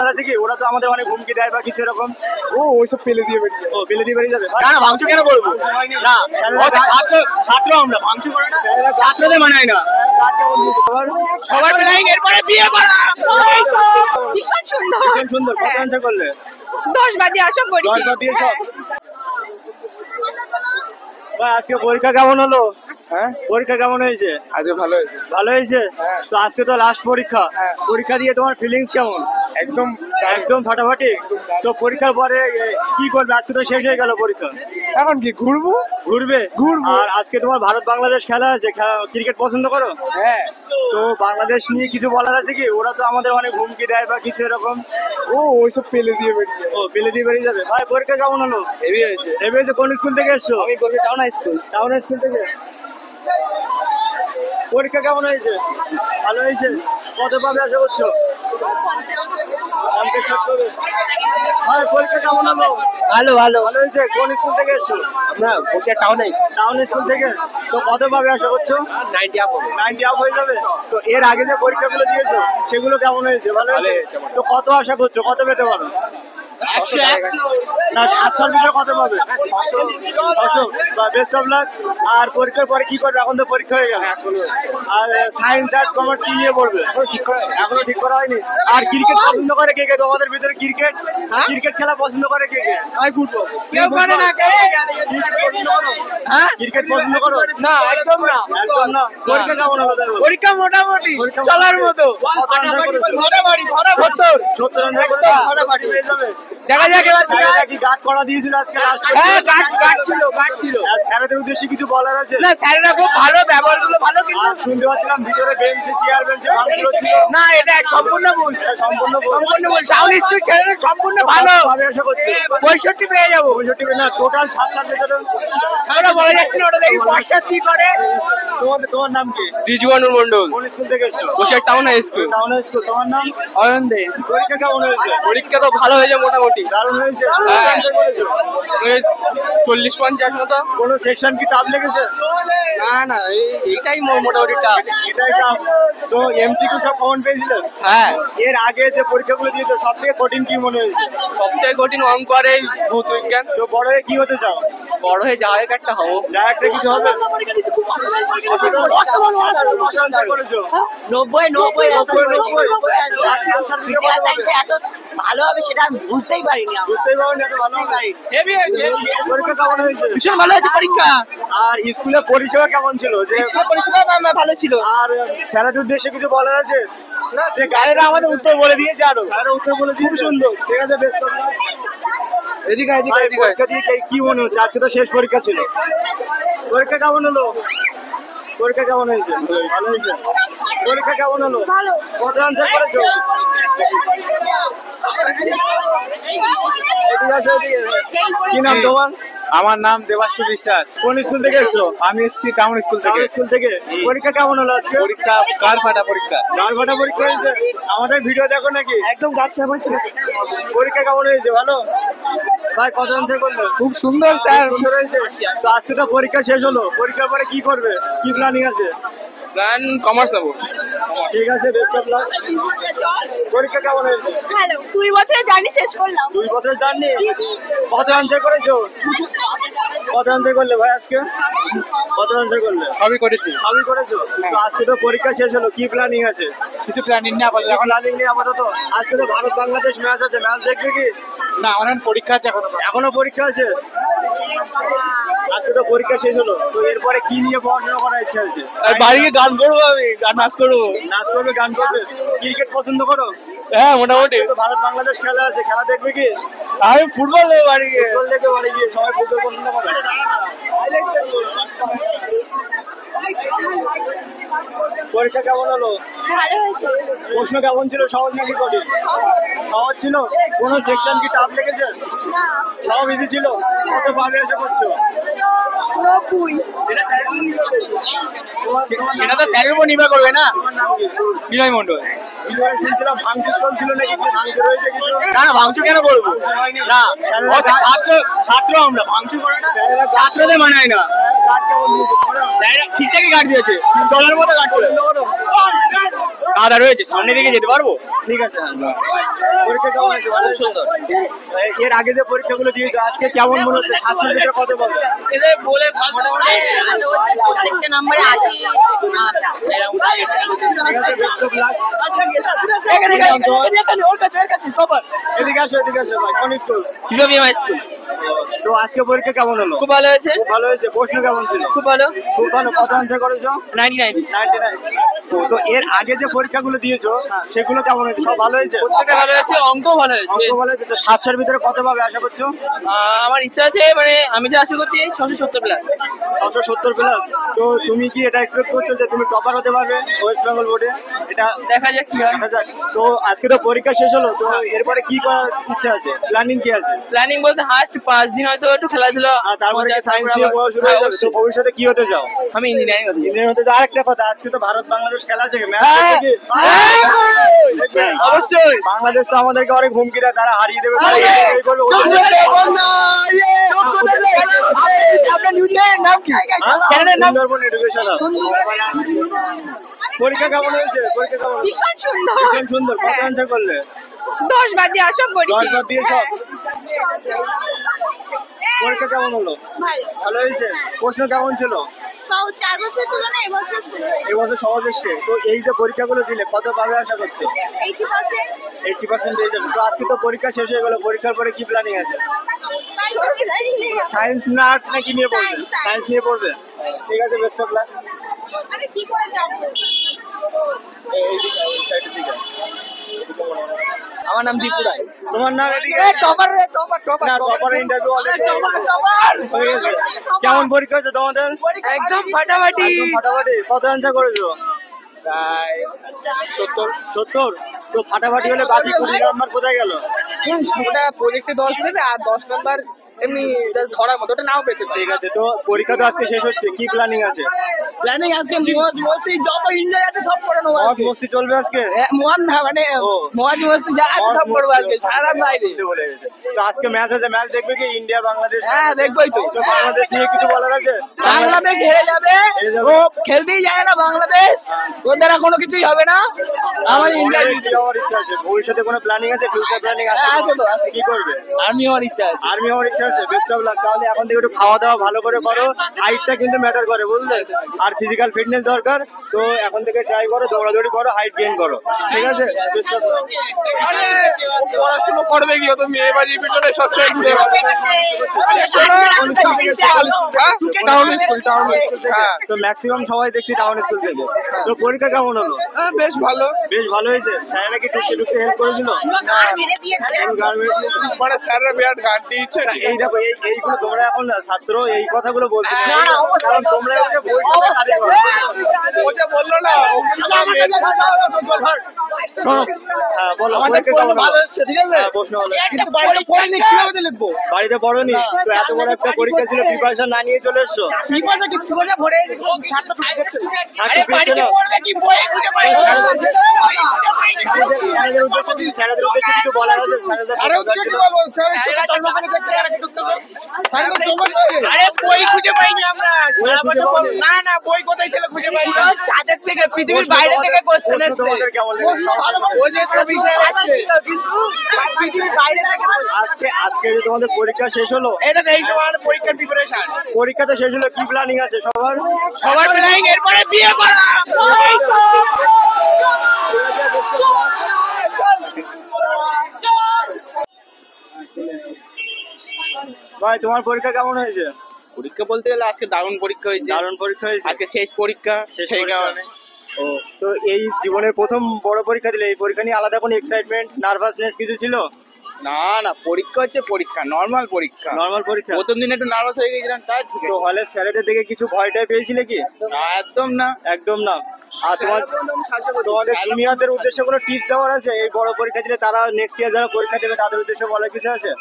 আছে কি ওরা তো আমাদের অনেক হুমকি দেয় বা কিছু এরকম। ও ওইসব পেলে দিয়ে বেরিয়ে ও পেলে দিয়ে বেরিয়ে যাবে না না ভাঙচুর কেন করবো না ছাত্র ছাত্র আমরা ভাঙচুর করে না ছাত্রদের মানায় না সবার প্ল্যানিং এরপরে বিয়ে করা ভীষণ সুন্দর ভীষণ সুন্দর। কত আনসার করলে? 10 বাদ দিয়ে আশা করি 10 বাদ দিয়ে সব। ভাই আজকে পরীক্ষা কেমন হলো? হ্যাঁ পরীক্ষা কেমন হয়েছে? আজকে ভালো হয়েছে। ভালো হয়েছে। হ্যাঁ। তো আজকে তো লাস্ট পরীক্ষা। হ্যাঁ। পরীক্ষা দিয়ে তোমার ফিলিংস কেমন? একদম একদম ফাটাফাটি। তো পরীক্ষার পরে কি করবে? আজকে তো শেষ হয়ে গেল পরীক্ষা। এখন কি ঘুরবো? ঘুরবে? আর আজকে তোমার ভারত বাংলাদেশ খেলা আছে, ক্রিকেট পছন্দ করো? হ্যাঁ। তো বাংলাদেশ নিয়ে কিছু বলার আছে কি? ওরা তো আমাদের অনেক হুমকি দেয় বা কিছু এরকম। ও ওইসব পেলে দিয়ে বেরিয়ে ও পেলে দিয়ে বেরিয়ে যাবে। ভাই পরীক্ষা কেমন হলো? হেভি হয়েছে। হেভি হয়েছে। কোন স্কুল থেকে এসছো? আমি বলছি town high school. Town school থেকে। পরীক্ষা কেমন হয়েছে? ভালো হয়েছে। কত পাবে আশা করছো? 50 পাবে। ভাই পরীক্ষা কেমন হলো? ভালো ভালো ভালো হয়েছে। কোন স্কুল থেকে এসছো? আমরা বসে টাউন আইছি টাউন স্কুল থেকে। তো কত পাবে আশা করছো? 90 আপ 90 আপ হয়ে যাবে। তো এর আগে যে পরীক্ষাগুলো দিয়েছো সেগুলো কেমন হয়েছে? ভালো হয়েছে। তো কত আশা করছো? কত পেতে পারো? 100 না 700 ভিতরে কত পাবে? 600। Best of luck. আর পরীক্ষার পরে কি করবে? এখন তো পরীক্ষা হয়ে গেল। আর সায়েন্স আর্টস কমার্স কি নিয়ে পড়বে? এখনো ঠিক করা হয়নি। আর ক্রিকেট পছন্দ করে কে কে তোমাদের ভিতরে? ক্রিকেট ক্রিকেট খেলা পছন্দ করে কে কে? আমি ফুটবল। কেউ করে না হ্যাঁ ক্রিকেট পছন্দ করো? না একদম না। একদম না। পরীক্ষা কেমন হলো? দেখো পরীক্ষা মোটামুটি পরীক্ষা চলার মতো। কত answer করেছো? ফাটাফাটি 70। 70 রান করে ফাটাফাটি পেয়ে যাবে। দেখা যাক এবার কি হয়। কি গার্ড করা দিয়েছিল আজকে লাস্ট? হ্যাঁ গার্ড ছিল। স্যারদের উদ্দেশ্যে কিছু বলার আছে? না স্যারেরা খুব ভালো, ব্যবহারগুলো ভালো, কিন্তু আর শুনতে পাচ্ছিলাম ভিতরে বেঞ্চে চেয়ার বেঞ্চে ভাঙচুর ছিল। না এটা সম্পূর্ণ ভুল। সম্পূর্ণ সম্পূর্ণ ভুল। টাউন স্কুল ছেড়ে সম্পূর্ণ ভালো। ভাবে আশা করছি 65 পেয়ে যাবো। 65 না টোটাল 7 ভিতরে। ওটা বলা যাচ্ছে না, ওটা দেখি বর্ষা কি করে। তোমার নাম কি? রিজওয়ানুর মন্ডল। কোন স্কুল থেকে এসেছো? বসে town high school. Town school. তোমার নাম? অয়ন দে। পরীক্ষা কেমন হয়েছে? পরীক্ষা তো ভালো হয়েছে মোটামুটি। দারুণ হয়েছে। হ্যাঁ। answer করেছো? 40-50 মতো। কোন সেকশন কি টাফ লেগেছে? না এইটাই মোটামুটি টাফ। এটাই টাফ। তো এমসিকিউ সব কমন পেয়েছিলে? হ্যাঁ এর আগে যে পরীক্ষাগুলো দিয়েছো সবথেকে কঠিন কি মনে হয়েছে? সবচেয়ে কঠিন অঙ্ক আর এই ভৌত বিজ্ঞান। তো বড় হয়ে কি হতে চাও? বড় হয়ে জাহাজের কাজটা হবো। যা একটা কিছু হবে। answer করেছো? 90 এত ভালো হবে সেটা আমি বুঝতেই পারিনি বুঝতেই পারোনি এত ভালো হবে। হেভি হয়েছে। পরীক্ষা কেমন হয়েছে? ভীষণ ভালো হয়েছে পরীক্ষা। আর স্কুলে পরিষেবা কেমন ছিল? যে পরিষেবা ভালো ছিল। আর স্যারেদের উদ্দেশ্যে কিছু বলার আছে? যে স্যারেরা আমাদের উত্তর বলে দিয়েছে আরো। স্যারেরা উত্তর বলে খুব সুন্দর। ঠিক আছে বেস্ট অফ লাক। এদিকে পরীক্ষা দিয়ে কি মনে হচ্ছে? আজকে তো শেষ পরীক্ষা ছিল। পরীক্ষা কেমন হলো? পরীক্ষা কেমন হয়েছে? ভালো হয়েছে। পরীক্ষা কেমন হলো? ভালো কত আনসার করেছো? এদিকে আসো, এদিকে। কি নাম তোমার? আমার নাম দেবাশু বিশ্বাস। কোন স্কুল থেকে এসছো? আমি এসেছি টাউন স্কুল টাউন থেকে। স্কুল থেকে। পরীক্ষা কেমন হলো আজকে? পরীক্ষা কার ফাটা পরীক্ষা। গান ফাটা পরীক্ষা হয়েছে। আমাদের ভিডিও দেখো নাকি? একদম গাচ্ছা পরীক্ষা। পরীক্ষা কেমন হয়েছে? ভালো। ভাই কত আনসার করলে? খুব সুন্দর স্যার। সুন্দর হয়েছে। তো আজকে তো পরীক্ষা শেষ হলো। পরীক্ষার পরে কি করবে? কি প্ল্যানিং আছে? প্ল্যান কমার্স নেবো। ঠিক আছে বেস্ট অফ লাক। পরীক্ষা কেমন হয়েছে? ভালো 2 বছরের জার্নি শেষ করলাম 2 বছরের জার্নি। কত আনসার করেছো? কত আনসার করলে ভাই আজকে? কত আনসার করলে? সবই করেছি। সবই করেছো। তো আজকে তো পরীক্ষা শেষ হলো। কি প্ল্যানিং আছে? কিছু প্ল্যানিং নেই আপাতত। এখন প্ল্যানিং নেই আপাতত। আজকে তো ভারত বাংলাদেশ ম্যাচ আছে। ম্যাচ দেখবে কি? না আমার পরীক্ষা আছে এখনো। এখনো পরীক্ষা আছে। আজকে তো পরীক্ষা শেষ হলো। তো এরপরে কি নিয়ে পড়াশোনা করার ইচ্ছা আছে? বাড়ি গিয়ে গান করবো, আমি গান নাচ করবো। নাচ করবে, গান করবে। ক্রিকেট পছন্দ করো? হ্যাঁ মোটামুটি। তো ভারত বাংলাদেশ খেলা আছে, খেলা দেখবে কি? আমি ফুটবল দেবো বাড়ি গিয়ে। ফুটবল দেখবে বাড়ি গিয়ে। সবাই ফুটবল পছন্দ করে। পরীক্ষা কেমন হলো? ভালো হয়েছে প্রশ্ন কেমন ছিল? সহজ নাকি কঠিন? সহজ ছিল। কোন সেকশন কি টাফ লেগেছে? না সব ইজি ছিল। কত পাবে আশা করছো? 90 সেটা তো স্যারের উপর নির্ভর করবে না। তোমার নাম কি? বিনয় মন্ডল। বিজয় শুনছিলাম ভাঙচুর চলছিল নাকি? কি ভাঙচুর হয়েছে কিছু? না না ভাঙচুর কেন করবো না ছাত্র ছাত্র আমরা ভাঙচুর করে না ছাত্রদের মানায় না গার্ড কেমন দিয়েছে? ঠিকঠাকই গার্ড দিয়েছে চলার মতো গার্ড ছিল কাদা রয়েছে, সামনে দিকে যেতে পারবো। ঠিক আছে। পরীক্ষা কেমন হয়েছে? ভালো হয়েছে? সুন্দর। এর আগে যে পরীক্ষাগুলো দিয়েছো আজকে কেমন মনে হচ্ছে? 700 ভিতরে কত পাবে? এদের বলে মোটামুটি আশা করছি প্রত্যেকটা নাম্বারে 80 এরকম ঠিক আছে, best of luck। এদিকে আসো, এদিকে আসো ভাই। কোন স্কুল? কিভাবে স্কুল? তো আজকে পরীক্ষা কেমন হলো? খুব ভালো হয়েছে, খুব ভালো হয়েছে। প্রশ্ন কেমন ছিল? খুব ভালো। খুব ভালো। কত আনসার করেছো? 99। 99। তো এর আগে যে পরীক্ষাগুলো দিয়েছো সেগুলো কেমন হয়েছে? সব ভালো হয়েছে? প্রত্যেকটা ভালো হয়েছে, অঙ্ক ভালো হয়েছে। অঙ্ক ভালো হয়েছে। তো 700 ভিতরে কত পাবে আশা করছো? আমার ইচ্ছা আছে, মানে আমি যে আশা করছি 670 প্লাস। 670 প্লাস। তো তুমি কি এটা এক্সপেক্ট করছো যে তুমি টপার হতে পারবে ওয়েস্ট বেঙ্গল বোর্ডে? এটা দেখা যাক কি হয়। দেখা যাক। তো আজকে তো পরীক্ষা শেষ হলো, তো এরপরে কি করার ইচ্ছা আছে? প্ল্যানিং কি আছে? প্ল্যানিং বলতে হাস্ট 5 দিন হয়তো একটু খেলাধুলা, আর তারপরে মজা, সায়েন্স তারপর নিয়ে আবার- পড়া শুরু হয়ে হ্যাঁ, যাবে। তো অবশ্যই। ভবিষ্যতে কি হতে চাও? আমি ইঞ্জিনিয়ারিং হতে চাই। ইঞ্জিনিয়ার হতে চাও। আরেকটা কথা, আজকে তো ভারত বাংলাদেশ খেলা আছে, ম্যাচ দেখবে? অবশ্যই। বাংলাদেশ তো আমাদেরকে অনেক হুমকি দেয়, তারা হারিয়ে দেবে, তারা এই করবে, ওই করবে। আপনার নিউজের নাম কি? চ্যানেলের নাম সুন্দরবন এডুকেশনাল। পরীক্ষা কেমন হয়েছে? পরীক্ষা কেমন হয়েছে? ভীষণ সুন্দর। ভীষণ সুন্দর। কত অ্যান্সার করলে? 10 বাদ দিয়ে আশা করি। 10 বাদ দিয়ে সব? পরীক্ষা কেমন হলো? ভালো। ভালো হয়েছে। প্রশ্ন কেমন ছিল? 4 বছরের তুলনায় এবছর সুন্দর। এবছর সহজ এসছে। তো এই যে পরীক্ষাগুলো দিলে কত পাবে আশা করছো? 80%। 80% পেয়ে যাবে। তো আজকে তো পরীক্ষা শেষ হয়ে গেল, পরীক্ষার পরে কি প্ল্যানিং আছে? সায়েন্স না আর্টস না কি নিয়ে পড়বে? Science, সায়েন্স নিয়ে পড়বে। ঠিক আছে, বেস্ট অফ লাক। আরে কি করে জানবো? আমার নাম দীপু রায়। তোমার নাম? এদিকে টপার না, টপার ইন্টারভিউ অলরেডি হয়ে গেছে। কেমন পরীক্ষা হয়েছে তোমাদের? একদম ফাটাফাটি। একদম ফাটাফাটি। কত অ্যান্সার করেছো? প্রায় 70। 70। তো ফাটাফাটি হলে বাকি 20 নাম্বার কোথায় গেল? ওটা প্রজেক্টে 10 দেবে আর 10 নাম্বার এমনি just ধরার মতো, ওটা নাও পেতে পারে। ঠিক আছে। তো পরীক্ষা তো আজকে শেষ হচ্ছে, কি প্ল্যানিং আছে? প্ল্যানিং আজকে মজ মস্তি যত এনজয় আছে সব করে নেবো মদ আজকে। মস্তি চলবে আজকে? মদ না মানে ও। মজ মস্তি যা আছে সব করবো আজকে সারা রাত বাইরে। বুঝতে বলে গেছে। তো আজকে ম্যাচ আছে, ম্যাচ দেখবে কি? ইন্ডিয়া বাংলাদেশ। হ্যাঁ দেখবোই তো। তো বাংলাদেশ নিয়ে কিছু বলার আছে? বাংলাদেশ হেরে যাবে, হেরে যাবে। ও খেলতেই যায় না বাংলাদেশ, ওর দ্বারা কোনো কিছুই হবে না। আমার ইন্ডিয়া কি হওয়ার ইচ্ছা আছে? ভবিষ্যতে কোনো প্ল্যানিং আছে? ফিউচার প্ল্যানিং আছে? হ্যাঁ, আছে তো, আছে। কি করবে? আর্মি হওয়ার ইচ্ছা আছে। আর্মি হওয়ার ইচ্ছা আছে। Best of luck. তাহলে এখন থেকে একটু খাওয়া দাওয়া ভালো করে করো, হাইটটা কিন্তু ম্যাটার করে, বুঝলে? আর ফিজিক্যাল ফিটনেস দরকার। তো এখন থেকে ট্রাই করো, দৌড়াদৌড়ি করো, হাইট গেইন করো। ঠিক আছে, বেস্ট অফ লাক। আরে ও পড়াশোনা করবে কি, ও তো মেয়ে বাড়ির পিছনে সবসময় ঘুরে টাউন স্কুল। হ্যাঁ তো ম্যাক্সিমাম সবাই দেখছি টাউন স্কুল থেকে। তো পরীক্ষা কেমন হলো? বেশ ভালো। বেশ ভালো হয়েছে। স্যারেরা কি টুকতে টুকতে হেল্প করেছিল? মানে স্যাররা বিরাট গার্ড দিয়েছে। এই দেখো, এইগুলো তোমরা এখন ছাত্র, এই কথাগুলো বলতে না, না, অবশ্যই। কারণ তোমরা হচ্ছে ভবিষ্যতে কাজে করবে। ও যে বললো না, শোনো, হ্যাঁ, বলো, আমাদের পরীক্ষা কেমন হলো? ভালো এসছে, ঠিক আছে? হ্যাঁ, প্রশ্ন হলো। কিন্তু বাড়িতে পড়িনি, কিভাবে লিখবো? বাড়িতে পড়োনি? তো এত বড় একটা পরীক্ষা ছিল, প্রিপারেশন না নিয়ে চলে এসছো? পিপাসা ভরে স্যারটা আরে বাড়িতে পড়বে কি, বই খুঁজে পাই না। স্যারেদের উদ্দেশ্যে কিছু বলার আছে? আরে বই খুঁজে পাইনি আমরা সারা খুঁজে বছর পাওনি? না না বই কোথায় ছিল খুঁজে পাইনি। চাঁদের থেকে পৃথিবীর বাইরে থেকে কোশ্চেন প্রশ্ন এসেছে। তোমাদের কেমন লেগেছে? ও যে তো বিষয় আসছে কিন্তু পৃথিবীর বাইরে থেকে আজকে যে তোমাদের পরীক্ষা শেষ হলো, এটা তো এই সময় পরীক্ষার প্রিপারেশন। পরীক্ষা তো শেষ হলো, কি প্ল্যানিং আছে সবার? সবার প্ল্যানিং এরপরে বিয়ে করা। ভাই, তোমার পরীক্ষা কেমন হয়েছে? পরীক্ষা বলতে গেলে আজকে দারুণ পরীক্ষা হয়েছে। দারুণ পরীক্ষা হয়েছে। আজকে শেষ পরীক্ষা, শেষ সেই পরীক্ষা। কারণে। ও, তো এই জীবনের প্রথম বড় পরীক্ষা দিলে, এই পরীক্ষা নিয়ে আলাদা কোনো এক্সাইটমেন্ট, নার্ভাসনেস কিছু ছিল? না না, পরীক্ষা হচ্ছে পরীক্ষা, নর্মাল পরীক্ষা। নর্মাল পরীক্ষা। প্রথম দিন একটু নার্ভাস হয়ে গেছিলাম, তাই ঠিক তো আছে। হলে স্যারেদের দেখে কিছু ভয়টাই পেয়েছিলে কি? না, একদম না। একদম না। আর তোমাদের জুনিয়রদের উদ্দেশ্যে কোনো টিপস দেওয়ার আছে? এই বড় পরীক্ষা দিলে তারা নেক্সট ইয়ার যারা পরীক্ষা দেবে তাদের উদ্দেশ্যে বলার কিছু আছে?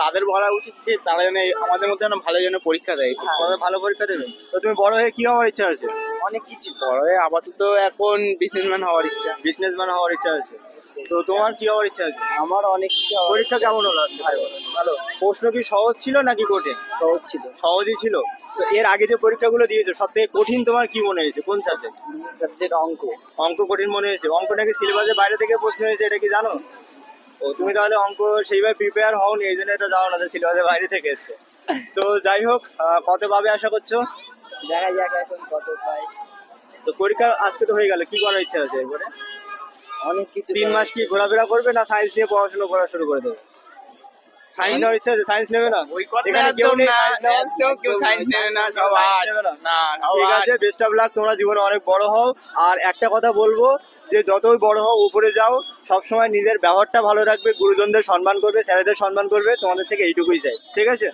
তাদের বলা উচিত যে তারা যেন আমাদের মধ্যে যেন ভালো যেন পরীক্ষা দেয়। তারা ভালো পরীক্ষা দেবে। তো তুমি বড় হয়ে কি হওয়ার ইচ্ছা আছে? অনেক কিছু বড় হয়ে আপাতত এখন বিজনেসম্যান হওয়ার ইচ্ছা। বিজনেসম্যান হওয়ার ইচ্ছা আছে। তো তোমার কি হওয়ার ইচ্ছা আছে? আমার অনেক কিছু পরীক্ষা কেমন হলো আজকে? ভালো। প্রশ্ন কি সহজ ছিল নাকি কঠিন? সহজ ছিল। সহজই ছিল। তো এর আগে যে পরীক্ষাগুলো দিয়েছো সব থেকে কঠিন তোমার কি মনে হয়েছে, কোন সাবজেক্ট? সাবজেক্ট অঙ্ক। অঙ্ক কঠিন মনে হয়েছে? অঙ্ক নাকি সিলেবাসের বাইরে থেকে প্রশ্ন হয়েছে, এটা কি জানো? ও তুমি তাহলে অঙ্ক সেইভাবে প্রিপেয়ার হওনি, এই জন্য এটা জানো না যে সিলেবাসের বাইরে থেকে এসছে। তো যাই হোক, কত পাবে আশা করছো? দেখা যাক এখন কত পাই। তো পরীক্ষা আজকে তো হয়ে গেল, কি করার ইচ্ছা আছে এরপরে? অনেক কিছু 3 মাস কি ঘোরাফেরা করবে না সায়েন্স নিয়ে পড়াশোনা করা শুরু করে দেবে? সায়েন্স নেওয়ার ইচ্ছা আছে? সায়েন্স নেবে না? এখানে কেউ নেই science নেওয়ার? কেউ সায়েন্স নেবে না, কেউ সব science আর্ট। নেবে না? না, সব ঠিক art। আছে, বেস্ট অফ লাক, তোমরা জীবনে অনেক বড় হও। আর একটা কথা বলবো যে যতই বড় হও উপরে যাও, সবসময় নিজের ব্যবহারটা ভালো রাখবে, গুরুজনদের সম্মান করবে, স্যারেদের সম্মান করবে, তোমাদের থেকে এইটুকুই চাই, ঠিক আছে?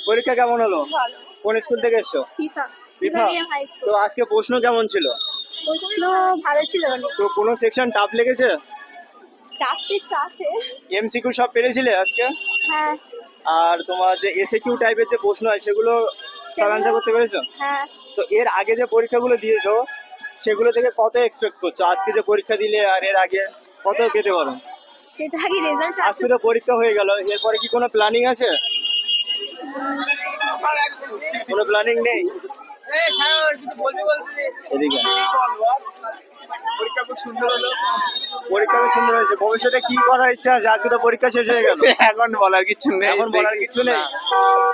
পরীক্ষা কেমন হলো? ভালো। কোন স্কুল থেকে এসছো? FIFA FIFA? হাই তো স্কুল। আজকে প্রশ্ন কেমন ছিল? প্রশ্ন ভালো ছিল অনেক। তো কোনো সেকশন টাফ লেগেছে? চারটে ক্লাসে। এমসিকিউ সব পেরেছিলে আজকে? হ্যাঁ আর তোমার যে এসএকিউ টাইপের যে প্রশ্ন হয় সেগুলো সব অ্যান্সার করতে পেরেছো? হ্যাঁ। তো এর আগে যে পরীক্ষাগুলো দিয়েছো সেগুলো থেকে কত এক্সপেক্ট করছো? আজকে যে পরীক্ষা দিলে আর এর আগে কত পেতে পারো? সেটা কি রেজাল্ট আজকে তো পরীক্ষা হয়ে গেল, এরপরে কি কোনো প্ল্যানিং আছে? কোনো প্ল্যানিং নেই? এদিকে পরীক্ষা খুব সুন্দর হলো। পরীক্ষা তো সুন্দর হয়েছে, ভবিষ্যতে কি করার ইচ্ছা আছে? আজকে তো পরীক্ষা শেষ হয়ে গেল, এখন বলার কিছু নেই। এখন বলার কিছু নেই।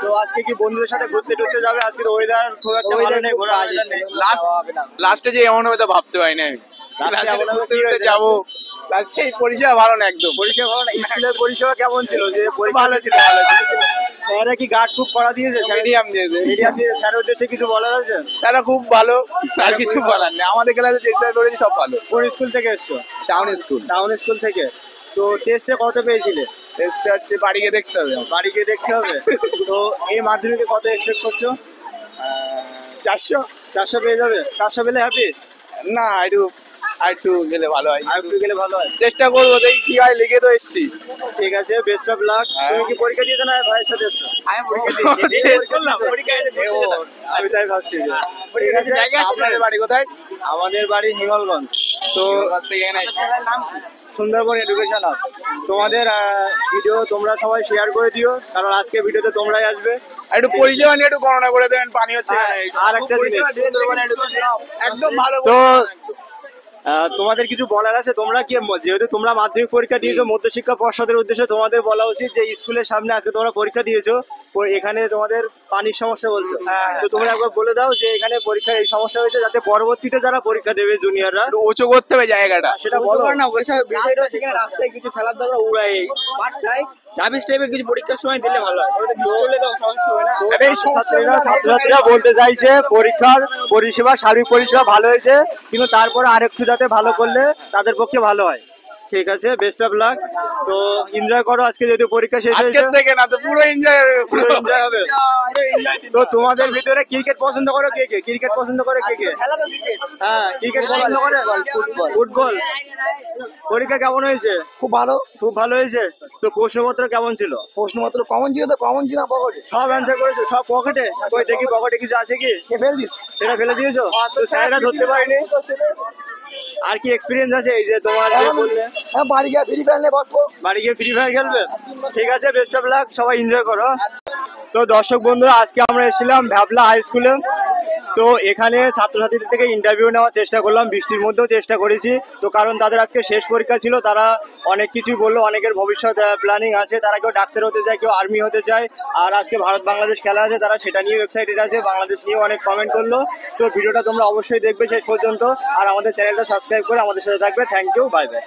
তো আজকে কি বন্ধুদের সাথে ঘুরতে টুরতে যাবে? আজকে তো ওয়েদার খুব একটা ভালো নেই, ঘোরা নেই। লাস্টে যে এমন হবে তো ভাবতে পারিনি আমি। Last এ এমন হবে ঘুরতে কি ঘুরতে হয়েছে? যাবো, লাস্টে পরিষেবা ভালো না একদম। পরীক্ষা ভালো না? স্কুলের পরিষেবা কেমন ছিল? যে পরীক্ষা ভালো ছিল, ভালো ছিল। স্যাররা কি গার্ড খুব করা দিয়েছে? মিডিয়াম দিয়েছে। মিডিয়াম দিয়ে স্যারের উদ্দেশ্যে কিছু বলার আছে? তারা খুব ভালো, আর কিছু বলার নেই। আমাদের ক্লাসে চেষ্টা করেছি, সব ভালো। কোন স্কুল থেকে এসছো? Town school. টাউন স্কুল থেকে। তো টেস্টে কত পেয়েছিলে? টেস্টটা হচ্ছে বাড়ি গিয়ে দেখতে হবে। বাড়ি গিয়ে দেখতে হবে। তো এই মাধ্যমিকে কত এক্সপেক্ট করছো? 400 400 পেয়ে যাবে? 400 পেলে হ্যাপি? না, একটু গেলে ভালো হয়। আর একটু গেলে ভালো হয়। চেষ্টা করবো, দেখি কি হয়, লিখে তো এসছি। ঠিক আছে, বেস্ট অফ লাক। হ্যাঁ। তুমি কি পরীক্ষা দিয়েছো না ভাইয়ের সাথে এসছো? আমি পরীক্ষা দিয়েছি। শেষ করলাম, পরীক্ষা দিয়েছি। ও, আমি তাই ভাবছি যে। ঠিক আছে, আপনাদের বাড়ি কোথায়? আমাদের বাড়ি হিঙ্গলগঞ্জ। তো কাছ থেকে এখানে এসছি। Sundarban education hub. তোমাদের ভিডিও তোমরা সবাই শেয়ার করে দিও, কারণ আজকে ভিডিওতে তোমরাই আসবে। আর একটু পরিষেবা নিয়ে একটু গণনা করে দেবেন, পানি হচ্ছে আর- এখানে। আর একটা জিনিস। একদম ভালো। তো তোমাদের কিছু বলার আছে? তোমরা কি, যেহেতু তোমরা মাধ্যমিক পরীক্ষা দিয়েছো, মধ্যশিক্ষা পর্ষদের উদ্দেশ্যে তোমাদের বলা উচিত যে স্কুলের সামনে আজকে তোমরা পরীক্ষা দিয়েছো, এখানে তোমাদের পানির সমস্যা বলছো, তো তোমরা একবার বলে দাও যে এখানে পরীক্ষার এই সমস্যা হয়েছে, যাতে পরবর্তীতে যারা পরীক্ষা দেবে জুনিয়ররা একটু উঁচু করতে হবে জায়গাটা। সেটা বলো না। রাস্তায় কিছু খেলার দরকার উড়াই রাবিশ টাইপের কিছু পরীক্ষার সময় দিলে ভালো হয়। ওটা বৃষ্টি হলে তো সমস্যা হয় না। এই ছাত্রছাত্রীরা বলতে চাইছে পরীক্ষার পরিষেবা, সার্বিক পরিষেবা ভালো হয়েছে, কিন্তু তারপরে আরেকটু যাতে ভালো করলে তাদের পক্ষে ভালো হয়। ঠিক আছে, বেস্ট অফ লাক। তো এনজয় করো, আজকে যদি পরীক্ষা শেষ হয়েছে আজকের থেকে না তো পুরো এনজয় পুরো এনজয় হবে। তো তোমাদের ভিতরে ক্রিকেট পছন্দ করো কে কে? ক্রিকেট পছন্দ করে কে কে? হ্যাঁ, ক্রিকেট পছন্দ করে। ফুটবল। পরীক্ষা কেমন হয়েছে? খুব ভালো। খুব ভালো হয়েছে। তো প্রশ্নপত্র কেমন ছিল? প্রশ্নপত্র কমন ছিল তো, কমন ছিল পকেটে। সব অ্যান্সার করেছো? সব পকেটে? কই দেখি পকেটে কিছু আছে কি? সে ফেল দিস। সেটা ফেলে দিয়েছো? তো স্যারেরা ধরতে পারেনি? আর কি এক্সপিরিয়েন্স আছে এই যে তোমার যে বললে হ্যাঁ, বাড়ি গিয়ে ফ্রি ফায়ার নিয়ে বসবো। বাড়ি গিয়ে ফ্রি ফায়ার খেলবে? ঠিক আছে, বেস্ট অফ লাক, সবাই এনজয় করো। তো দর্শক বন্ধুরা, আজকে আমরা এসেছিলাম ভ্যাবলা হাই স্কুলে। তো এখানে ছাত্রছাত্রীদের থেকে ইন্টারভিউ নেওয়ার চেষ্টা করলাম, বৃষ্টির মধ্যেও চেষ্টা করেছি। তো কারণ তাদের আজকে শেষ পরীক্ষা ছিল, তারা অনেক কিছুই বললো, অনেকের ভবিষ্যৎ প্ল্যানিং আছে, তারা কেউ ডাক্তার হতে চায়, কেউ আর্মি হতে চায়। আর আজকে ভারত বাংলাদেশ খেলা আছে, তারা সেটা নিয়েও এক্সাইটেড আছে, বাংলাদেশ নিয়েও অনেক কমেন্ট করলো। তো ভিডিওটা তোমরা অবশ্যই দেখবে শেষ পর্যন্ত, আর আমাদের চ্যানেলটা সাবস্ক্রাইব করে আমাদের সাথে থাকবে। Thank you, bye by.